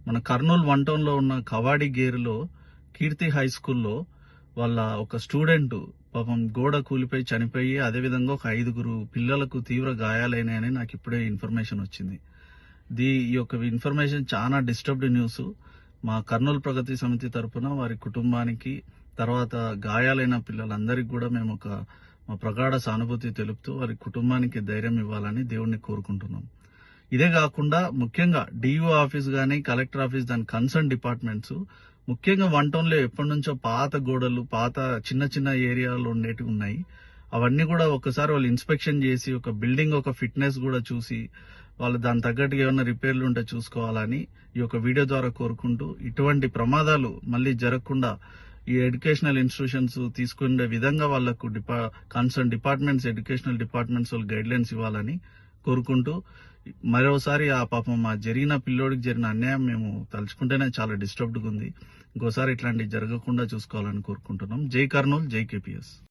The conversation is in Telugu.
మన కర్నూలు 1 టౌన్లో ఉన్న కవాడి గేరులో కీర్తి హై స్కూల్లో వాళ్ళ ఒక స్టూడెంట్ పాపం గోడ కూలిపోయి చనిపోయి, అదేవిధంగా ఒక 5గురు పిల్లలకు తీవ్ర గాయాలైనాయని నాకు ఇప్పుడే ఇన్ఫర్మేషన్ వచ్చింది. ఈ యొక్క ఇన్ఫర్మేషన్ చాలా డిస్టర్బ్డ్ న్యూస్. మా కర్నూలు ప్రగతి సమితి తరపున వారి కుటుంబానికి, తర్వాత గాయాలైన పిల్లలందరికీ కూడా మేము మా ప్రగాఢ సానుభూతి తెలుపుతూ వారి కుటుంబానికి ధైర్యం ఇవ్వాలని దేవుణ్ణి కోరుకుంటున్నాం. ఇదే కాకుండా ముఖ్యంగా డిఓ ఆఫీస్ కానీ, కలెక్టర్ ఆఫీస్, దాని కన్సర్న్ డిపార్ట్మెంట్స్ ముఖ్యంగా 1 టౌన్లో ఎప్పటి నుంచో పాత గోడలు, పాత చిన్న చిన్న ఏరియాలో ఉండేటివి ఉన్నాయి. అవన్నీ కూడా ఒకసారి వాళ్ళు ఇన్స్పెక్షన్ చేసి, ఒక బిల్డింగ్ ఒక ఫిట్నెస్ కూడా చూసి, వాళ్ళు దాని తగ్గట్టుగా ఏమైనా రిపేర్లు ఉంటే చూసుకోవాలని ఈ యొక్క వీడియో ద్వారా కోరుకుంటూ, ఇటువంటి ప్రమాదాలు మళ్ళీ జరగకుండా ఈ ఎడ్యుకేషనల్ ఇన్స్టిట్యూషన్స్ తీసుకునే విధంగా వాళ్లకు కన్సర్న్ డిపార్ట్మెంట్స్, ఎడ్యుకేషనల్ డిపార్ట్మెంట్స్ వాళ్ళు గైడ్ లైన్స్ ఇవ్వాలని కోరుకుంటూ, మరోసారి ఆ పాపం జరిగిన పిల్లోడికి జరిగిన అన్యాయం మేము తలుచుకుంటేనే చాలా డిస్టర్బ్డ్గా ఉంది. ఇంకోసారి ఇట్లాంటివి జరగకుండా చూసుకోవాలని కోరుకుంటున్నాం. జై కర్నూలు, జై కేపీఎస్.